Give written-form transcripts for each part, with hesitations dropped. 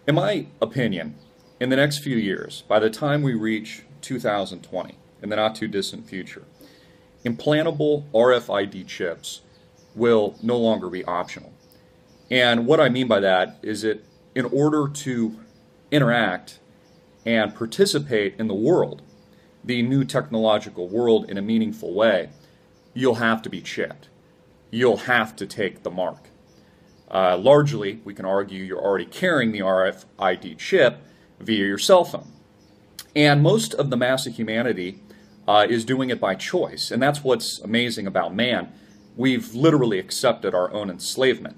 In my opinion, in the next few years, by the time we reach 2020, in the not too distant future, implantable RFID chips will no longer be optional. And what I mean by that is that in order to interact and participate in the world, the new technological world, in a meaningful way, you'll have to be chipped. You'll have to take the mark. Largely, we can argue you're already carrying the RFID chip via your cell phone. And most of the mass of humanity is doing it by choice. And that's what's amazing about man. We've literally accepted our own enslavement.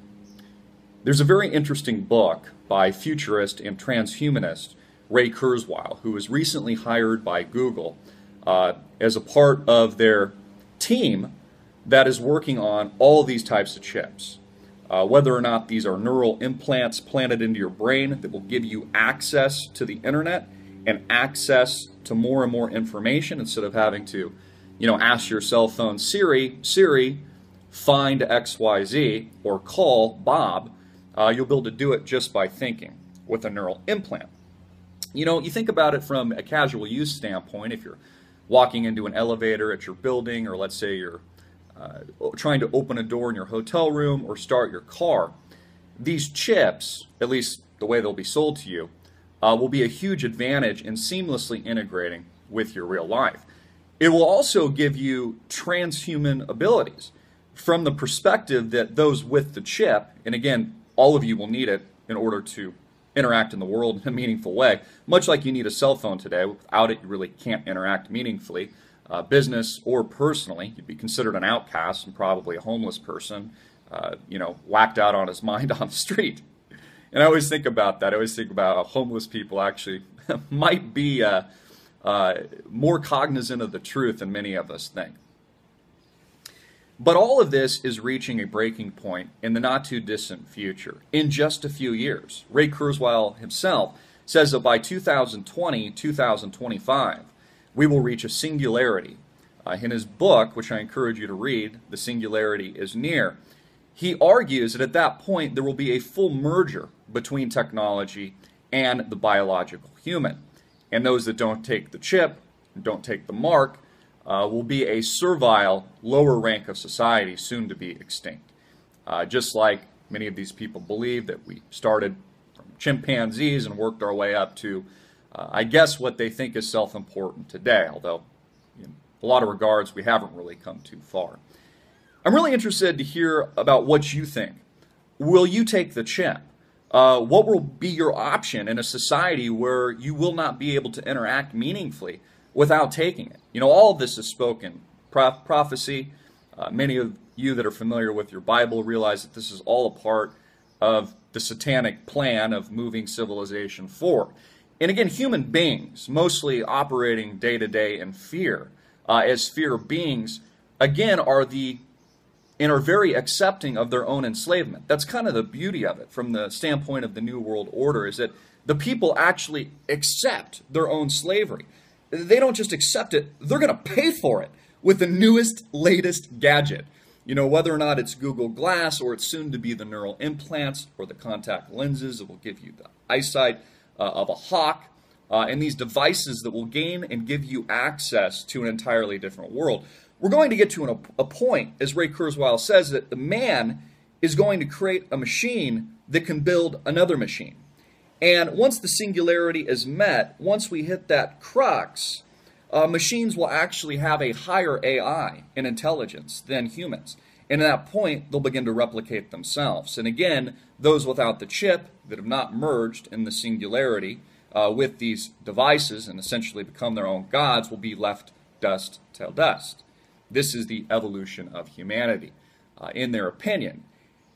There's a very interesting book by futurist and transhumanist Ray Kurzweil, who was recently hired by Google as a part of their team that is working on all these types of chips. Whether or not these are neural implants planted into your brain that will give you access to the internet and access to more and more information instead of having to, ask your cell phone, Siri, find XYZ, or call Bob. You'll be able to do it just by thinking with a neural implant. You think about it from a casual use standpoint. If you're walking into an elevator at your building, or let's say you're trying to open a door in your hotel room or start your car, these chips, at least the way they'll be sold to you, will be a huge advantage in seamlessly integrating with your real life. It will also give you transhuman abilities from the perspective that those with the chip, and again, all of you will need it in order to interact in the world in a meaningful way, much like you need a cell phone today. Without it, you really can't interact meaningfully. Business or personally, you'd be considered an outcast and probably a homeless person, whacked out on his mind on the street. And I always think about that. I always think about how homeless people actually might be more cognizant of the truth than many of us think. But all of this is reaching a breaking point in the not too distant future, in just a few years. Ray Kurzweil himself says that by 2020, 2025, we will reach a singularity. In his book, which I encourage you to read, The Singularity is Near, he argues that at that point there will be a full merger between technology and the biological human. And those that don't take the chip, don't take the mark, will be a servile, lower rank of society, soon to be extinct. Just like many of these people believe that we started from chimpanzees and worked our way up to, I guess, what they think is self-important today, although in a lot of regards we haven't really come too far. I'm really interested to hear about what you think. Will you take the chip? What will be your option in a society where you will not be able to interact meaningfully without taking it? All of this is spoken prophecy. Many of you that are familiar with your Bible realize that this is all a part of the satanic plan of moving civilization forward. And again, human beings, mostly operating day to day in fear, as fear beings, again, are very accepting of their own enslavement. That's kind of the beauty of it from the standpoint of the New World Order, is that the people actually accept their own slavery. They don't just accept it, they're going to pay for it with the newest, latest gadget. Whether or not it's Google Glass, or it's soon to be the neural implants or the contact lenses that will give you the eyesight of a hawk, and these devices that will gain and give you access to an entirely different world. We're going to get to a point, as Ray Kurzweil says, that the man is going to create a machine that can build another machine. And once the singularity is met, once we hit that crux, machines will actually have a higher AI in intelligence than humans. And at that point, they'll begin to replicate themselves. And again, those without the chip that have not merged in the singularity with these devices and essentially become their own gods will be left dust till dust. This is the evolution of humanity, in their opinion.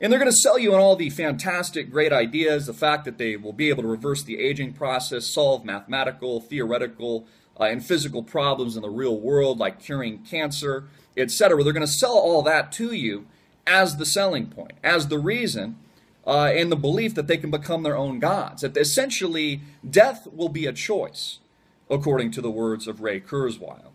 And they're going to sell you on all the fantastic, great ideas, the fact that they will be able to reverse the aging process, solve mathematical, theoretical, and physical problems in the real world, like curing cancer, etc. They're going to sell all that to you as the selling point, as the reason, and the belief that they can become their own gods. That essentially, death will be a choice, according to the words of Ray Kurzweil.